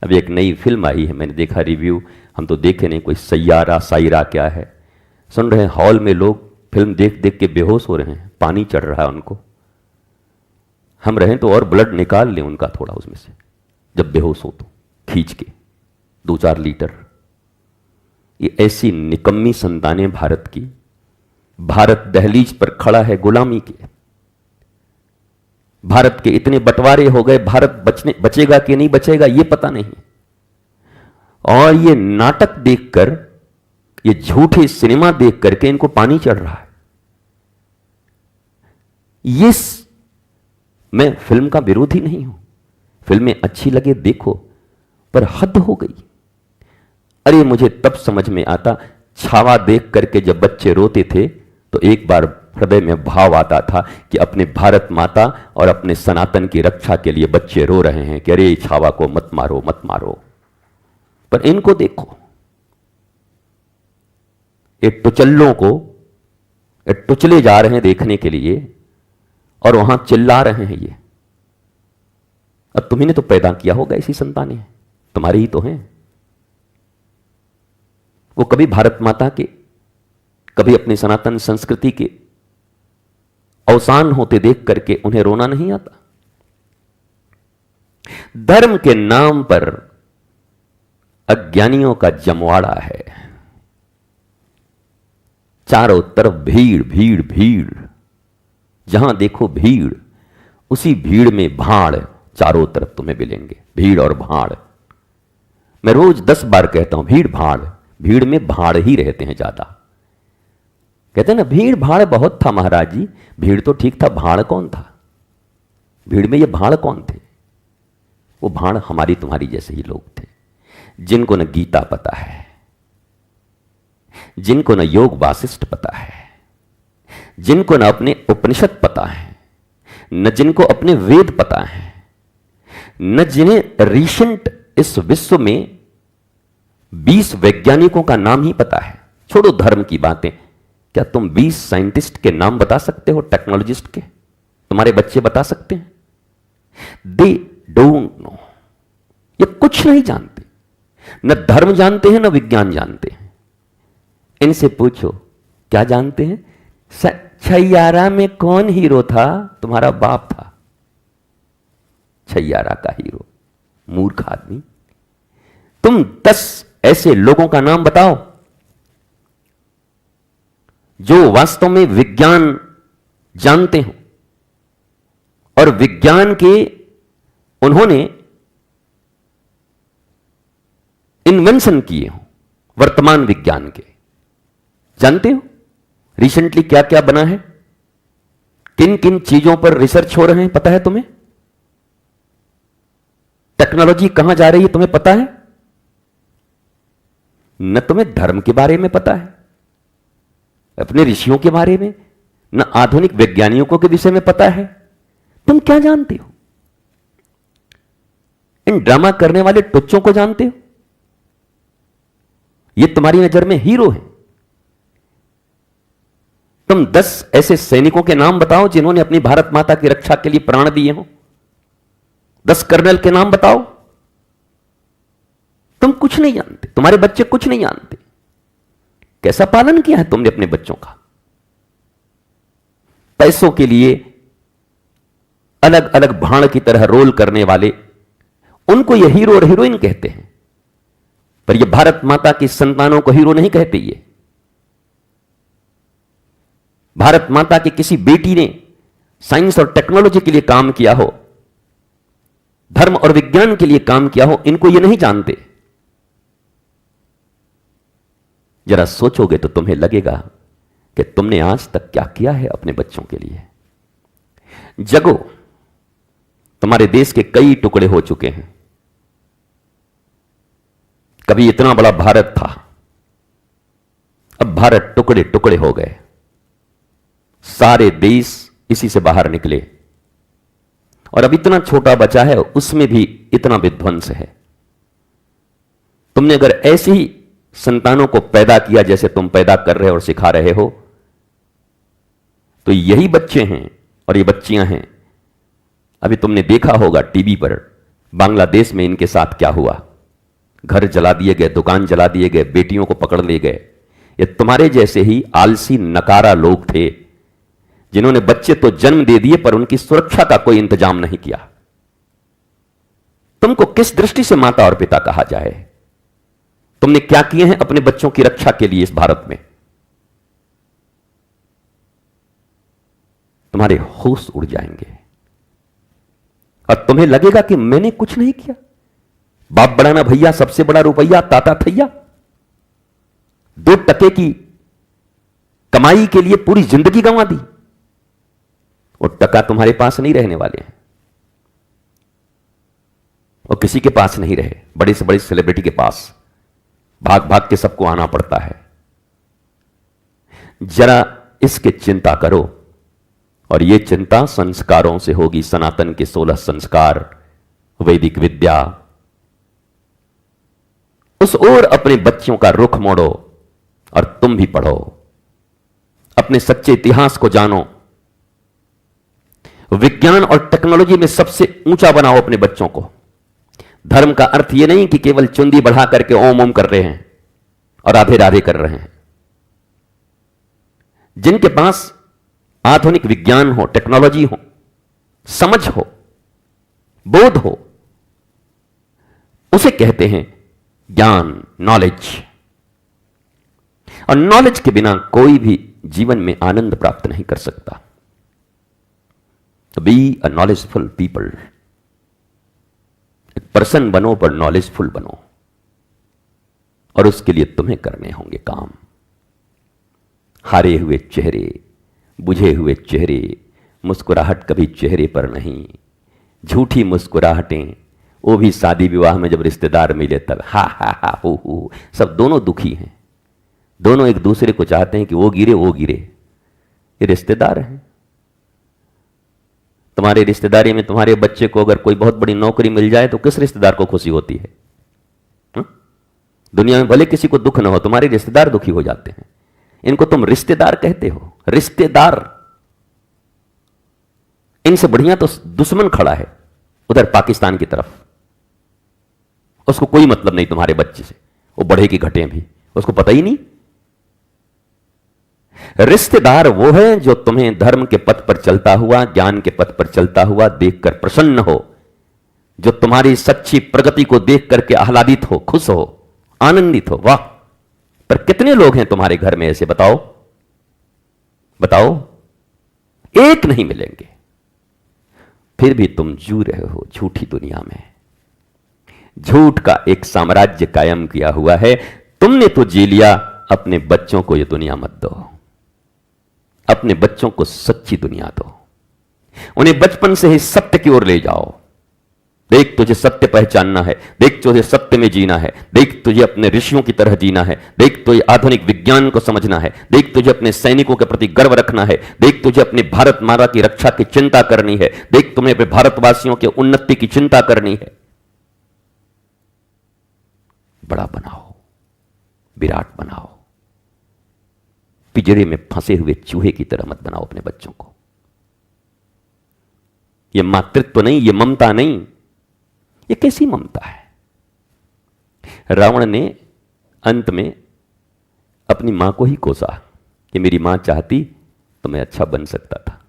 अभी एक नई फिल्म आई है, मैंने देखा रिव्यू, हम तो देखे नहीं, कोई सैयारा सायरा क्या है, सुन रहे हैं हॉल में लोग फिल्म देख देख के बेहोश हो रहे हैं, पानी चढ़ रहा है उनको। हम रहें तो और ब्लड निकाल लें उनका थोड़ा उसमें से, जब बेहोश हो तो खींच के 2-4 लीटर। ये ऐसी निकम्मी संतानें भारत की। भारत दहलीज पर खड़ा है गुलामी के। भारत के इतने बंटवारे हो गए, भारत बचेगा कि नहीं बचेगा ये पता नहीं। और ये नाटक देखकर, ये झूठे सिनेमा देख करके इनको पानी चढ़ रहा है। ये मैं फिल्म का विरोधी नहीं हूं, फिल्में अच्छी लगे देखो, पर हद हो गई। अरे मुझे तब समझ में आता, छावा देख करके जब बच्चे रोते थे तो एक बार हृदय में भाव आता था कि अपने भारत माता और अपने सनातन की रक्षा के लिए बच्चे रो रहे हैं कि अरे छावा को मत मारो मत मारो। पर इनको देखो, ये टुचल्लों को टुचले जा रहे हैं देखने के लिए और वहां चिल्ला रहे हैं ये। अब तुम्ही ने तो पैदा किया होगा ऐसी संतानें, तुम्हारी ही तो हैं। वो कभी भारत माता के, कभी अपनी सनातन संस्कृति के अवसान होते देख करके उन्हें रोना नहीं आता। धर्म के नाम पर अज्ञानियों का जमवाड़ा है। चारों तरफ भीड़ भीड़ भीड़, जहां देखो भीड़, उसी भीड़ में भाड़ चारों तरफ तुम्हें मिलेंगे, भीड़ और भाड़। मैं रोज 10 बार कहता हूं भीड़ भाड़, भीड़ में भाड़ ही रहते हैं ज्यादा। कहते हैं ना भीड़ भाड़ बहुत था महाराज जी, भीड़ तो ठीक था, भाड़ कौन था? भीड़ में ये भाड़ कौन थे? वो भाड़ हमारी तुम्हारी जैसे ही लोग थे, जिनको न गीता पता है, जिनको न योग वासिष्ठ पता है, जिनको न अपने उपनिषद पता है, न जिनको अपने वेद पता है, न जिन्हें रिसेंट इस विश्व में 20 वैज्ञानिकों का नाम ही पता है। छोड़ो धर्म की बातें, क्या तुम 20 साइंटिस्ट के नाम बता सकते हो? टेक्नोलॉजिस्ट के तुम्हारे बच्चे बता सकते हैं? दे डोंट नो, ये कुछ नहीं जानते, न धर्म जानते हैं न विज्ञान जानते हैं। इनसे पूछो क्या जानते हैं? छैयारा में कौन हीरो था? तुम्हारा बाप था छैयारा का हीरो। मूर्ख आदमी, तुम 10 ऐसे लोगों का नाम बताओ जो वास्तव में विज्ञान जानते हो और विज्ञान के उन्होंने इन्वेंशन किए हो, वर्तमान विज्ञान के। जानते हो रिसेंटली क्या क्या बना है, किन किन चीजों पर रिसर्च हो रहे हैं, पता है तुम्हें? टेक्नोलॉजी कहां जा रही है तुम्हें पता है? न तुम्हें धर्म के बारे में पता है, अपने ऋषियों के बारे में, न आधुनिक वैज्ञानिकों के विषय में पता है। तुम क्या जानते हो? इन ड्रामा करने वाले टुच्चों को जानते हो? ये तुम्हारी नजर में हीरो हैं। तुम 10 ऐसे सैनिकों के नाम बताओ जिन्होंने अपनी भारत माता की रक्षा के लिए प्राण दिए हो। 10 कर्नल के नाम बताओ। तुम कुछ नहीं जानते, तुम्हारे बच्चे कुछ नहीं जानते। कैसा पालन किया है तुमने अपने बच्चों का? पैसों के लिए अलग अलग भाड़ की तरह रोल करने वाले, उनको ये हीरो और हीरोइन कहते हैं, पर ये भारत माता की संतानों को हीरो नहीं कहते। ये भारत माता की किसी बेटी ने साइंस और टेक्नोलॉजी के लिए काम किया हो, धर्म और विज्ञान के लिए काम किया हो, इनको ये नहीं जानते। जरा सोचोगे तो तुम्हें लगेगा कि तुमने आज तक क्या किया है अपने बच्चों के लिए। जगो, तुम्हारे देश के कई टुकड़े हो चुके हैं। कभी इतना बड़ा भारत था, अब भारत टुकड़े टुकड़े हो गए। सारे देश इसी से बाहर निकले और अब इतना छोटा बचा है, उसमें भी इतना विध्वंस है। तुमने अगर ऐसे ही संतानों को पैदा किया जैसे तुम पैदा कर रहे हो और सिखा रहे हो, तो यही बच्चे हैं और ये बच्चियां हैं। अभी तुमने देखा होगा टीवी पर बांग्लादेश में इनके साथ क्या हुआ। घर जला दिए गए, दुकान जला दिए गए, बेटियों को पकड़ ले गए। ये तुम्हारे जैसे ही आलसी नकारा लोग थे जिन्होंने बच्चे तो जन्म दे दिए पर उनकी सुरक्षा का कोई इंतजाम नहीं किया। तुमको किस दृष्टि से माता और पिता कहा जाए? तुमने क्या किए हैं अपने बच्चों की रक्षा के लिए इस भारत में? तुम्हारे होश उड़ जाएंगे और तुम्हें लगेगा कि मैंने कुछ नहीं किया। बाप बड़ा ना भैया, सबसे बड़ा रुपया ताता थैया। 2 टके की कमाई के लिए पूरी जिंदगी गंवा दी। वो टका तुम्हारे पास नहीं रहने वाले हैं, और किसी के पास नहीं रहे। बड़े से बड़े सेलिब्रिटी के पास भाग भाग के सबको आना पड़ता है। जरा इसके चिंता करो, और यह चिंता संस्कारों से होगी। सनातन के 16 संस्कार, वैदिक विद्या, उस ओर अपने बच्चों का रुख मोड़ो और तुम भी पढ़ो। अपने सच्चे इतिहास को जानो। विज्ञान और टेक्नोलॉजी में सबसे ऊंचा बनाओ अपने बच्चों को। धर्म का अर्थ यह नहीं कि केवल चुंदी बढ़ा करके ओम ओम कर रहे हैं और राधे राधे कर रहे हैं। जिनके पास आधुनिक विज्ञान हो, टेक्नोलॉजी हो, समझ हो, बोध हो, उसे कहते हैं ज्ञान, नॉलेज। और नॉलेज के बिना कोई भी जीवन में आनंद प्राप्त नहीं कर सकता। तो बी अ नॉलेजफुल पीपल। एक पर्सन बनो पर नॉलेजफुल बनो, और उसके लिए तुम्हें करने होंगे काम। हारे हुए चेहरे, बुझे हुए चेहरे, मुस्कुराहट कभी चेहरे पर नहीं। झूठी मुस्कुराहटें, वो भी शादी विवाह में जब रिश्तेदार मिले तब हा हा हा हो, सब दोनों दुखी हैं। दोनों एक दूसरे को चाहते हैं कि वो गिरे वो गिरे। ये रिश्तेदार हैं। तुम्हारे रिश्तेदारी में तुम्हारे बच्चे को अगर कोई बहुत बड़ी नौकरी मिल जाए तो किस रिश्तेदार को खुशी होती है? दुनिया में भले किसी को दुख ना हो, तुम्हारे रिश्तेदार दुखी हो जाते हैं। इनको तुम रिश्तेदार कहते हो, रिश्तेदार। इनसे बढ़िया तो दुश्मन खड़ा है उधर पाकिस्तान की तरफ। उसको कोई मतलब नहीं तुम्हारे बच्चे से, वो बढ़े की घटे भी, उसको पता ही नहीं। रिश्तेदार वो है जो तुम्हें धर्म के पथ पर चलता हुआ, ज्ञान के पथ पर चलता हुआ देखकर प्रसन्न हो, जो तुम्हारी सच्ची प्रगति को देख करके आह्लादित हो, खुश हो, आनंदित हो। वाह! पर कितने लोग हैं तुम्हारे घर में ऐसे? बताओ बताओ, एक नहीं मिलेंगे। फिर भी तुम जू रहे हो झूठी दुनिया में। झूठ का एक साम्राज्य कायम किया हुआ है। तुमने तो जी लिया, अपने बच्चों को यह दुनिया मत दो। अपने बच्चों को सच्ची दुनिया दो। उन्हें बचपन से ही सत्य की ओर ले जाओ। देख, तुझे सत्य पहचानना है। देख, तुझे सत्य में जीना है। देख, तुझे अपने ऋषियों की तरह जीना है। देख, तुझे आधुनिक विज्ञान को समझना है। देख, तुझे अपने सैनिकों के प्रति गर्व रखना है। देख, तुझे अपने भारत माता की रक्षा की चिंता करनी है। देख, तुम्हें अपने भारतवासियों के उन्नति की चिंता करनी है। बड़ा बनाओ, विराट बनाओ। पिंजरे में फंसे हुए चूहे की तरह मत बनाओ अपने बच्चों को। यह मातृत्व नहीं, यह ममता नहीं। ये कैसी ममता है? रावण ने अंत में अपनी मां को ही कोसा कि मेरी मां चाहती तो मैं अच्छा बन सकता था।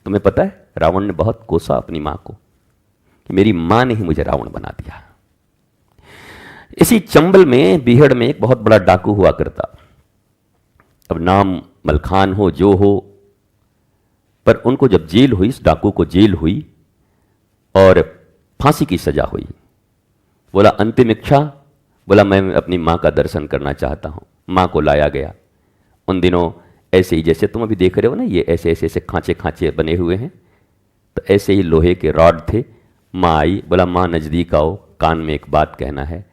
तुम्हें पता है, रावण ने बहुत कोसा अपनी मां को कि मेरी मां ने ही मुझे रावण बना दिया। इसी चंबल में, बीहड़ में एक बहुत बड़ा डाकू हुआ करता। अब नाम मलखान हो जो हो, पर उनको जब जेल हुई, इस डाकू को जेल हुई और फांसी की सजा हुई। बोला अंतिम इच्छा, बोला मैं अपनी मां का दर्शन करना चाहता हूं। मां को लाया गया। उन दिनों ऐसे ही, जैसे तुम अभी देख रहे हो ना, ये ऐसे ऐसे ऐसे खांचे खांचे बने हुए हैं, तो ऐसे ही लोहे के रॉड थे। मां आई, बोला मां नजदीक आओ, कान में एक बात कहना है।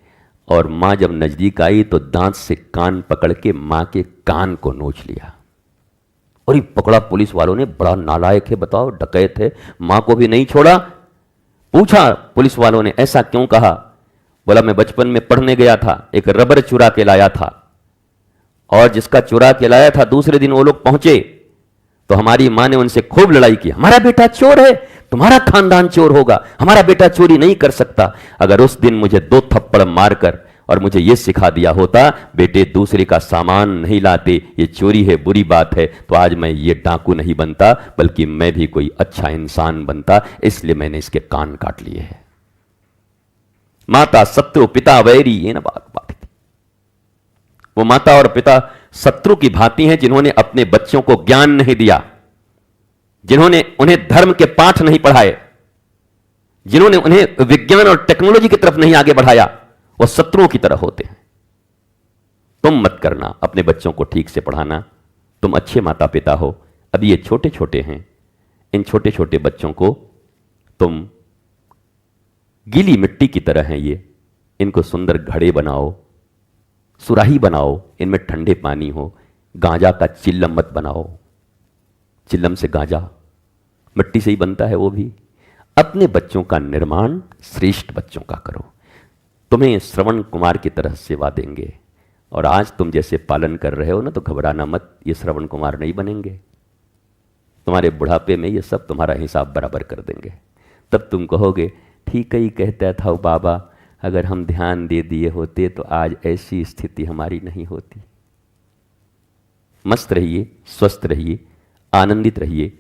और मां जब नजदीक आई तो दांत से कान पकड़ के मां के कान को नोच लिया। और ये पकड़ा पुलिस वालों ने, बड़ा नालायक है, बताओ, डकैत है, मां को भी नहीं छोड़ा। पूछा पुलिस वालों ने ऐसा क्यों कहा? बोला मैं बचपन में पढ़ने गया था, एक रबर चुरा के लाया था, और जिसका चुरा के लाया था दूसरे दिन वो लोग पहुंचे तो हमारी मां ने उनसे खूब लड़ाई की। हमारा बेटा चोर है, तुम्हारा खानदान चोर होगा, हमारा बेटा चोरी नहीं कर सकता। अगर उस दिन मुझे 2 थप्पड़ मारकर और मुझे यह सिखा दिया होता, बेटे दूसरे का सामान नहीं लाते, ये चोरी है, बुरी बात है, तो आज मैं ये डाकू नहीं बनता, बल्कि मैं भी कोई अच्छा इंसान बनता। इसलिए मैंने इसके कान काट लिए हैं। माता शत्रु पिता वैरी, ये ना बात थी। वो माता और पिता शत्रु की भांति हैं, जिन्होंने अपने बच्चों को ज्ञान नहीं दिया, जिन्होंने उन्हें धर्म के पाठ नहीं पढ़ाए, जिन्होंने उन्हें विज्ञान और टेक्नोलॉजी की तरफ नहीं आगे बढ़ाया, वो शत्रुओं की तरह होते हैं। तुम मत करना अपने बच्चों को ठीक से पढ़ाना, तुम अच्छे माता पिता हो। अभी ये छोटे छोटे हैं, इन छोटे छोटे बच्चों को तुम गीली मिट्टी की तरह हैं ये, इनको सुंदर घड़े बनाओ, सुराही बनाओ, इनमें ठंडे पानी हो, गांजा का चिल्लम मत बनाओ, चिल्लम से गांजा मिट्टी से ही बनता है वो भी। अपने बच्चों का निर्माण श्रेष्ठ बच्चों का करो। तुम्हें श्रवण कुमार की तरह सेवा देंगे, और आज तुम जैसे पालन कर रहे हो ना, तो घबराना मत, ये श्रवण कुमार नहीं बनेंगे। तुम्हारे बुढ़ापे में ये सब तुम्हारा हिसाब बराबर कर देंगे। तब तुम कहोगे ठीक ही कहता था बाबा, अगर हम ध्यान दे दिए होते तो आज ऐसी स्थिति हमारी नहीं होती। मस्त रहिए, स्वस्थ रहिए, आनंदित रहिए,